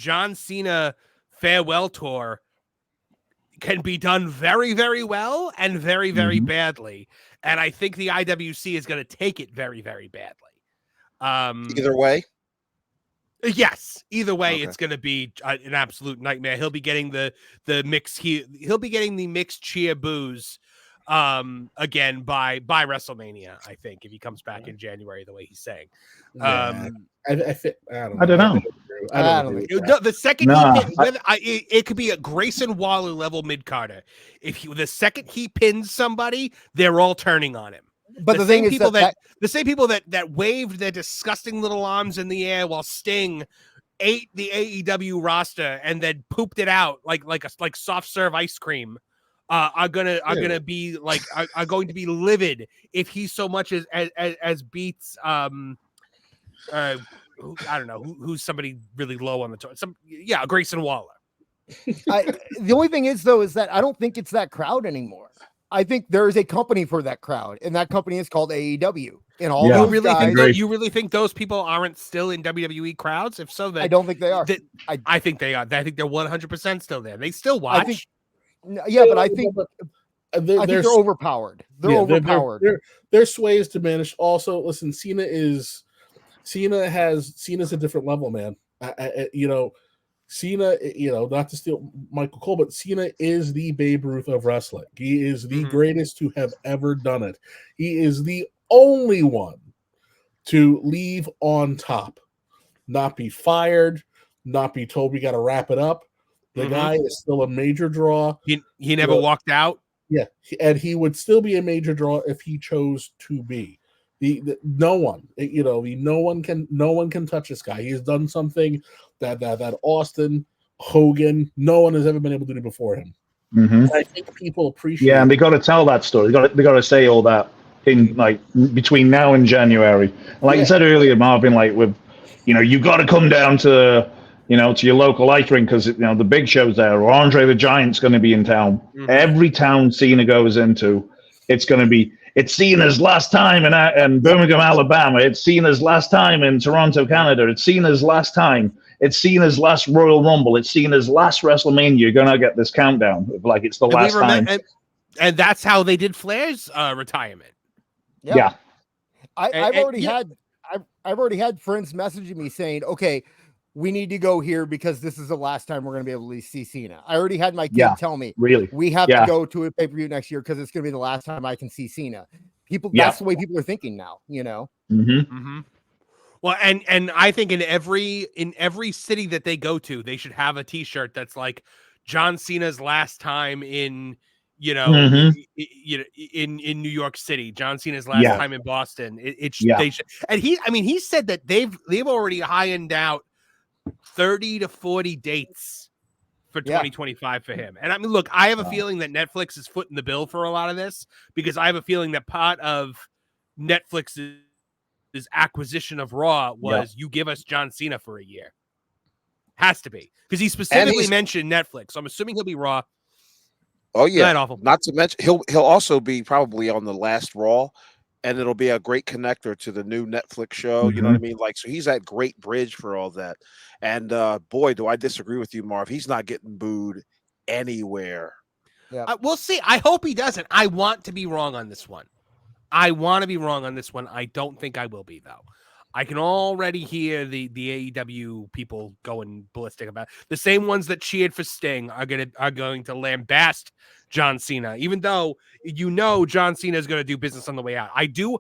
John Cena farewell tour can be done very, very well and very, very badly. And I think the IWC is going to take it very, very badly. Either way? Yes, either way, it's going to be an absolute nightmare. He'll be getting the mix. He'll be getting the mixed cheer boos again by WrestleMania. I think if he comes back in January, the way he's saying. I don't know. I don't know. No, the second it could be a Grayson Waller level mid Carter. The second he pins somebody, they're all turning on him. But the thing is the same people that waved their disgusting little arms in the air while Sting ate the AEW roster and then pooped it out like soft serve ice cream are going to be livid if he so much as beats I don't know who's somebody really low on the tour. Grayson Waller. The only thing is that I don't think it's that crowd anymore. I think there is a company for that crowd, and that company is called AEW. And all you really think those people aren't still in WWE crowds? If so, then I don't think they are. I think they are. I think they're 100% still there. They still watch. But I think they're overpowered. They're overpowered. Their sway is diminished. Also, listen, Cena's a different level, man. Cena, not to steal Michael Cole, but Cena is the Babe Ruth of wrestling. He is the greatest to have ever done it. He is the only one to leave on top, not be fired, not be told we got to wrap it up. The guy is still a major draw. He never walked out. Yeah, and he would still be a major draw if he chose to be. No one can touch this guy. He's done something that Austin, Hogan, no one has ever been able to do before him. I think people appreciate. Yeah, and they got to tell that story. They got to say all that in between now and January. Like you said earlier, Marvin, you got to come down to your local ice rink because the big show's there. Or Andre the Giant's going to be in town. Every town Cena goes into, it's going to be. It's Cena's last time in Birmingham, Alabama. It's Cena's last time in Toronto, Canada. It's Cena's last time. It's Cena's last Royal Rumble. It's Cena's last WrestleMania. You're going to get this countdown. Like it's the last time. And that's how they did Flair's retirement. Yeah. I've already had friends messaging me saying, okay, we need to go here because this is the last time we're going to be able to see Cena. I already had my kid tell me, really, we have to go to a pay-per-view next year because it's going to be the last time I can see Cena. That's the way people are thinking now, Well, and I think in every city that they go to, they should have a T-shirt that's like John Cena's last time in in New York City, John Cena's last time in Boston. They should, and he said that they've already ironed out 30 to 40 dates for 2025 for him. And I mean, look, I have a feeling that Netflix is footing the bill for a lot of this because I have a feeling that part of Netflix's acquisition of Raw was you give us John Cena for a year. Has to be because he specifically mentioned Netflix. So I'm assuming he'll be Raw. Oh yeah, not to mention he'll also be probably on the last Raw. And it'll be a great connector to the new Netflix show. You know what I mean? So he's that great bridge for all that. And boy, do I disagree with you, Marv. He's not getting booed anywhere. Yeah, we'll see. I hope he doesn't. I want to be wrong on this one. I don't think I will be, though. I can already hear the AEW people going ballistic about it. The same ones that cheered for Sting are going to lambast John Cena, even though John Cena is going to do business on the way out. I do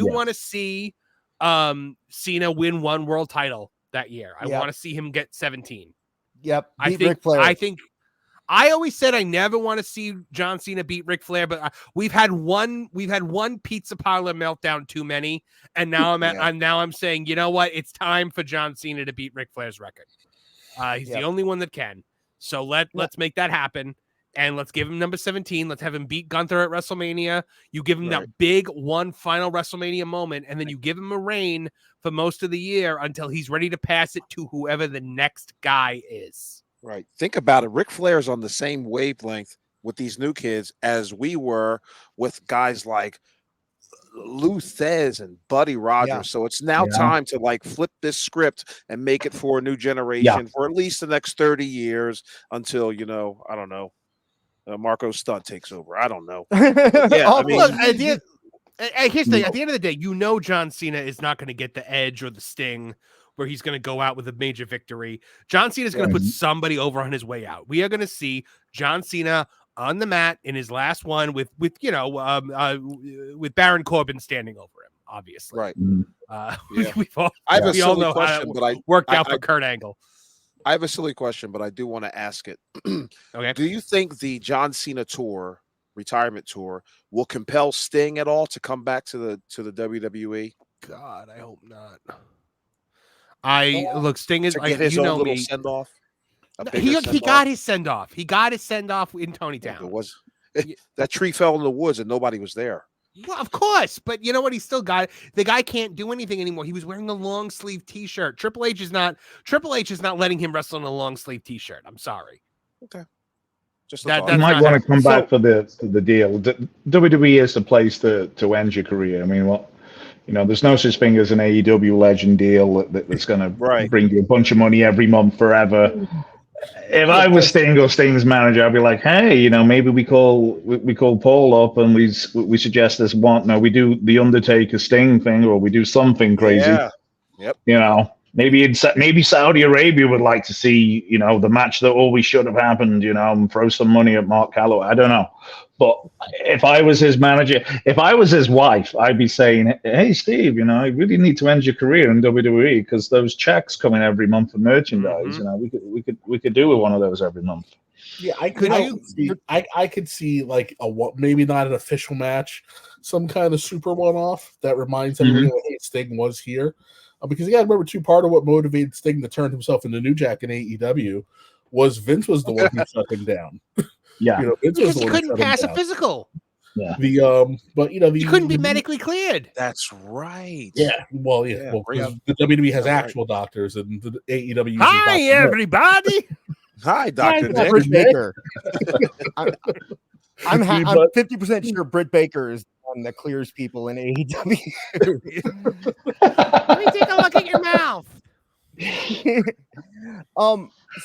want to see Cena win one world title that year. I want to see him get 17. Yep. I always said I never want to see John Cena beat Ric Flair, but we've had one pizza parlor meltdown too many, and now I'm saying, you know what? It's time for John Cena to beat Ric Flair's record. He's the only one that can. So let's make that happen, and let's give him number 17. Let's have him beat Gunther at WrestleMania. You give him that big one final WrestleMania moment, and then you give him a reign for most of the year until he's ready to pass it to whoever the next guy is. Right. Think about it. Ric Flair's on the same wavelength with these new kids as we were with guys like Lou Thez and Buddy Rogers. Yeah. So it's now time to like flip this script and make it for a new generation for at least the next 30 years until, you know, I don't know, Marco Stunt takes over. I don't know. Yeah, I mean, look, here's the thing. At the end of the day, you know John Cena is not going to get the edge or the sting where he's going to go out with a major victory. John Cena is going to put somebody over on his way out. We are going to see John Cena on the mat in his last one with Baron Corbin standing over him, obviously. Right. I have a silly question, but I worked out for Kurt Angle. I have a silly question, but I do want to ask it. Okay. Do you think the John Cena tour, retirement tour, will compel Sting at all to come back to the WWE? God, I hope not. Look, Sting is get his own little send off. He got his send off. He got his send off in Tonytown. That tree fell in the woods and nobody was there. Well, of course, but you know what? He still got it. The guy can't do anything anymore. He was wearing a long sleeve T-shirt. Triple H is not letting him wrestle in a long sleeve T-shirt. I'm sorry. Okay. Just you might want to come back for the deal. WWE is the place to end your career. I mean, there's no such thing as an AEW legend deal that's going to bring you a bunch of money every month forever. If I was Sting or Sting's manager, I'd be like, hey, maybe we call Paul up and we suggest this one. No, we do the Undertaker Sting thing, or we do something crazy. Yeah. Yep. Maybe Saudi Arabia would like to see, the match that always should have happened, and throw some money at Mark Calloway. I don't know. But if I was his manager, if I was his wife, I'd be saying, hey, Steve, you really need to end your career in WWE because those checks coming every month for merchandise, we could do with one of those every month. Yeah, I could see like maybe not an official match, some kind of super one-off that reminds everybody that hey, Sting was here. Because you got to remember, too, part of what motivated Sting to turn himself into New Jack in AEW was Vince was the one who shut him down. Yeah, because he couldn't pass a physical. Yeah, but he couldn't be medically cleared. That's right. Yeah, well, the WWE has actual doctors, and the AEW. Hi, everybody. Hi, Dr. Nick. Britt Baker. I'm 50% sure Britt Baker is the one that clears people in AEW. Let me take a look at your mouth.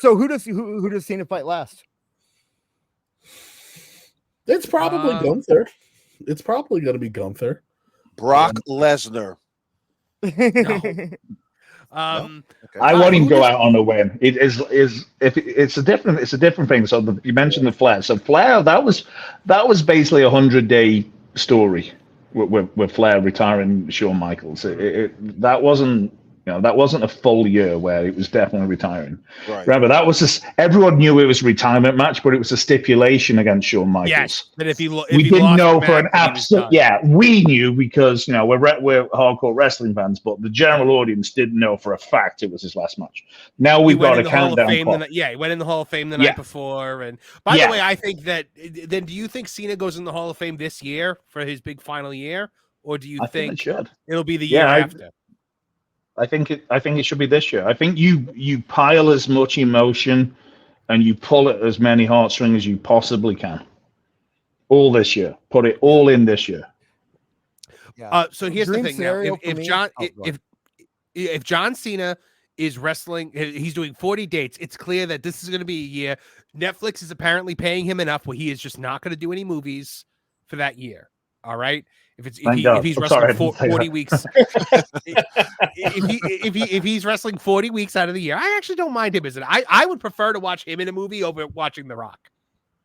So who does Cena fight last? It's probably Gunther. It's probably going to be Gunther. Brock Lesnar. No. Okay. I want him to go out on a win. It's a different thing. So you mentioned the Flair. So Flair, that was basically a 100-day story with Flair retiring Shawn Michaels. That wasn't a full year where it was definitely retiring. Right. Remember, that was everyone knew it was a retirement match, but it was a stipulation against Shawn Michaels. Yes, but we didn't know for an absolute. Yeah, we knew because we're hardcore wrestling fans, but the general audience didn't know for a fact it was his last match. Now we've got a countdown. He went in the Hall of Fame the night before. And by the way, I think that. Then, do you think Cena goes in the Hall of Fame this year for his big final year, or do you think it'll be the year after? I think it should be this year. I think you pile as much emotion and you pull at as many heartstrings as you possibly can. All this year. Put it all in this year. Yeah. So here's the thing now. If John Cena is wrestling, he's doing 40 dates, it's clear that this is going to be a year. Netflix is apparently paying him enough where he is just not going to do any movies for that year. All right. If he's wrestling 40 weeks, if he's wrestling 40 weeks out of the year, I actually don't mind him. I would prefer to watch him in a movie over watching The Rock.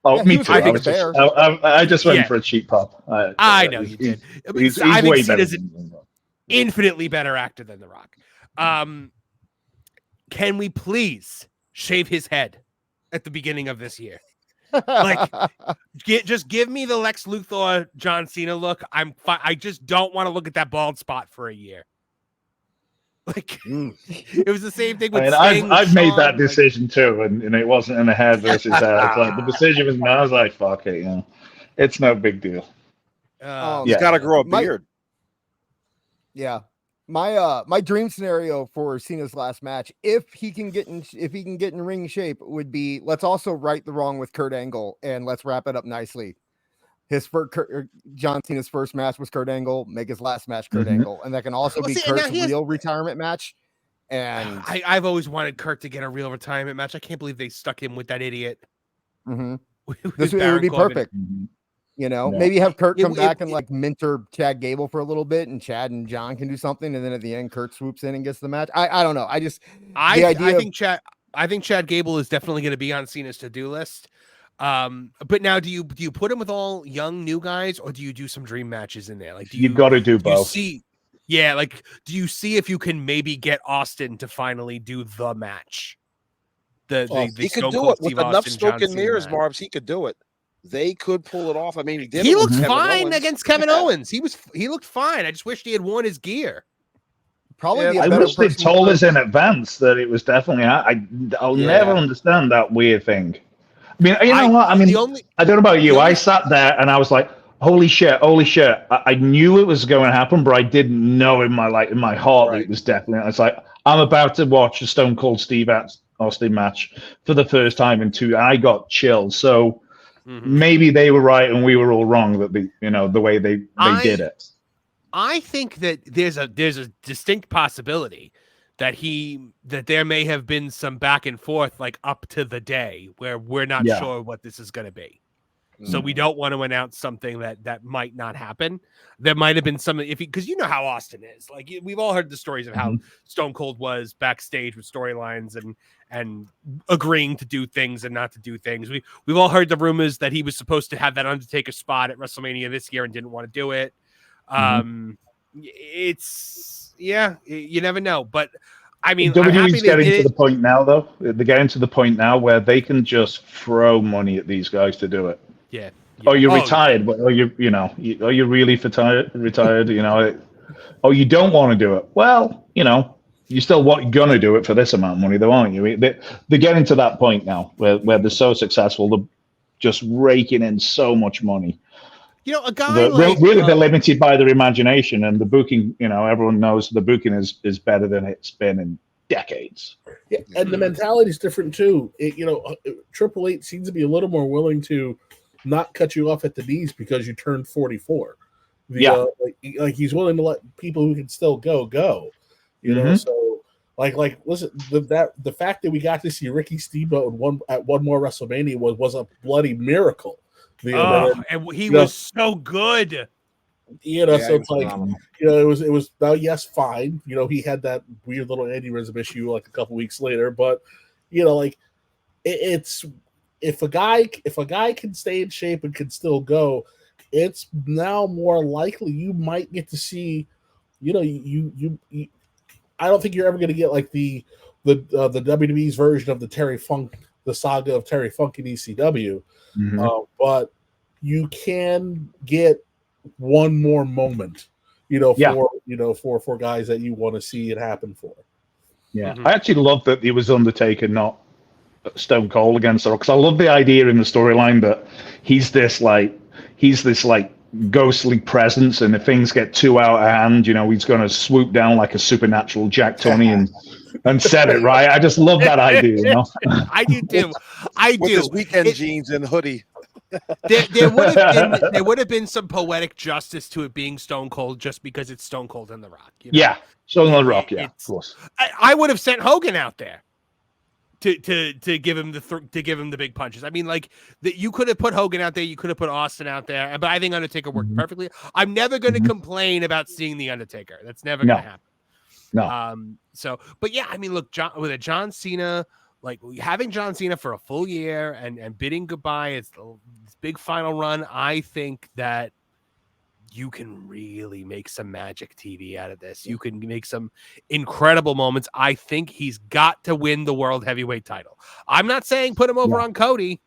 Oh, me too. I just went for a cheap pop. I know you did. He's I think way Cena's better. an infinitely better actor than The Rock. Can we please shave his head at the beginning of this year? Like, just give me the Lex Luthor John Cena look. I just don't want to look at that bald spot for a year. Like, it was the same thing with. I've made that decision too, and it wasn't in the head versus head. It's like the decision was. I was like, fuck it, it's no big deal. He's got to grow a beard. My dream scenario for Cena's last match, if he can get in ring shape, would be let's also right the wrong with Kurt Angle and let's wrap it up nicely. John Cena's first match was Kurt Angle, make his last match Kurt Angle, and that can also be Kurt's real retirement match. And I've always wanted Kurt to get a real retirement match. I can't believe they stuck him with that idiot. This would be perfect. Maybe have Kurt come back and like mentor Chad Gable for a little bit, and Chad and John can do something, and then at the end Kurt swoops in and gets the match. I don't know. I think Chad Gable is definitely going to be on Cena's to-do list. But now do you put him with all young new guys, or do you do some dream matches in there? Like you've got to do both. Do you see if you can maybe get Austin to finally do the match? He could do it with enough smoke and mirrors, Marvs. He could do it. They could pull it off. I mean, he looked fine against Kevin Owens. He looked fine. I just wished he had worn his gear. Probably. I wish they told us in advance that it was definitely. I'll never understand that weird thing. I mean, you know what? I mean, I don't know about you. I sat there and I was like, holy shit. I knew it was going to happen, but I didn't know in my heart that it was definitely. It's like, I'm about to watch a Stone Cold Steve Austin match for the first time in 2 years. I got chills. So maybe they were right and we were all wrong that the way they did it. I think that there's a distinct possibility that there may have been some back and forth like up to the day where we're not sure what this is going to be. So we don't want to announce something that might not happen. There might have been something because you know how Austin is. Like we've all heard the stories of how Stone Cold was backstage with storylines and agreeing to do things and not to do things. We've all heard the rumors that he was supposed to have that Undertaker spot at WrestleMania this year and didn't want to do it. You never know, but I mean, WWE's getting to the point now, though. They're getting to the point now where they can just throw money at these guys to do it. Yeah. Oh, you're retired, but are you really retired? Oh, you don't want to do it. Well, you still gonna do it for this amount of money, though, aren't you? They're getting to that point now where they're so successful, they're just raking in so much money. A guy they're limited by their imagination and the booking. Everyone knows the booking is better than it's been in decades. Yeah, and the mentality is different too. Triple H seems to be a little more willing to not cut you off at the knees because you turned 44. He's willing to let people who can still go. So listen, the fact that we got to see Ricky Steamboat at one more WrestleMania was a bloody miracle. And he was so good. So it's like, it was now, yes, fine. He had that weird little aneurysm issue like a couple weeks later, but it's if a guy can stay in shape and can still go, it's now more likely you might get to see, I don't think you're ever going to get like the WWE's version of the saga of Terry Funk in ECW. But you can get one more moment, for guys that you want to see it happen for. Yeah, I actually love that it was Undertaker, not Stone Cold against the Rock, because I love the idea in the storyline that he's this ghostly presence, and if things get too out of hand, he's going to swoop down like a supernatural Jack Tunney and set it right. I just love that idea. I do too. With his weekend jeans and hoodie. There would have been some poetic justice to it being Stone Cold just because it's Stone Cold and The Rock. Yeah, Stone Cold Rock. Yeah, of course. I would have sent Hogan out there to give him the big punches. I mean, you could have put Hogan out there, you could have put Austin out there, but I think Undertaker worked perfectly. I'm never going to complain about seeing the Undertaker. That's never going to happen. No. But yeah, I mean, look, with a John Cena. Like having John Cena for a full year and bidding goodbye, it's this big final run. I think that you can really make some magic TV out of this. You can make some incredible moments. I think he's got to win the world heavyweight title. I'm not saying put him over on Cody.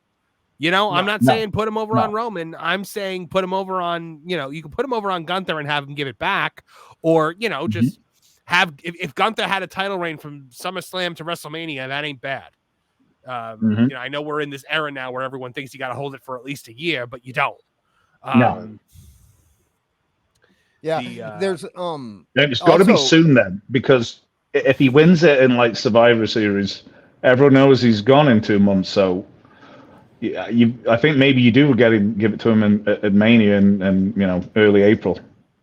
I'm not saying put him over on Roman. I'm saying put him over on, you can put him over on Gunther and have him give it back, or, just if Gunther had a title reign from SummerSlam to WrestleMania, that ain't bad. I know we're in this era now where everyone thinks you got to hold it for at least a year, but you don't. There's it's got to be soon then, because if he wins it in Survivor Series, everyone knows he's gone in 2 months. So yeah, I think maybe you do give it to him at Mania and early April,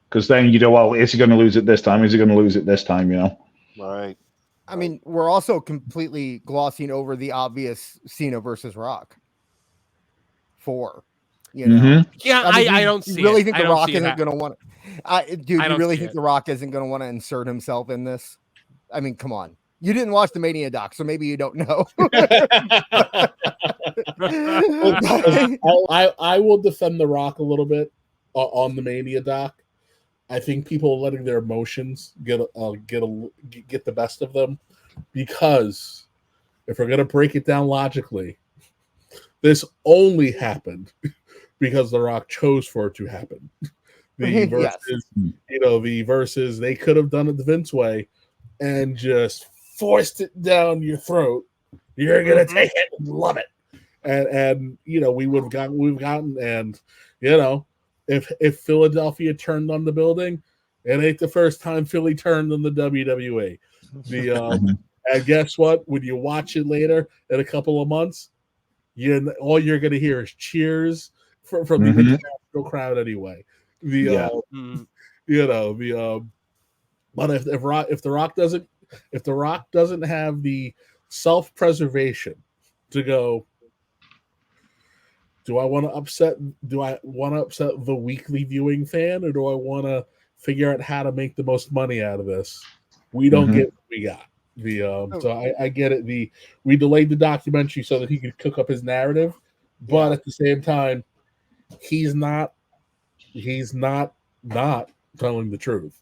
because then you go, well, is he going to lose it this time? Is he going to lose it this time? Right. I mean, we're also completely glossing over the obvious Cena versus Rock. 4. Yeah, I mean, I don't see. Really it. think I the don't Rock see isn't going to want? Dude, you really think the Rock isn't going to want to insert himself in this? I mean, come on. You didn't watch the Mania doc, so maybe you don't know. I will defend the Rock a little bit on the Mania doc. I think people are letting their emotions get the best of them, because if we're gonna break it down logically, this only happened because the Rock chose for it to happen. The versus, the versus, they could have done it the Vince way and just forced it down your throat. You're gonna take it and love it, and we've gotten, and if Philadelphia turned on the building, it ain't the first time Philly turned on the WWE. And guess what? When you watch it later in a couple of months, all you're gonna hear is cheers from the international crowd anyway. But if the Rock doesn't have the self-preservation to go, do I want to upset the weekly viewing fan, or do I want to figure out how to make the most money out of this? We don't get what we got. So I get it. We delayed the documentary so that he could cook up his narrative, but at the same time, he's not telling the truth.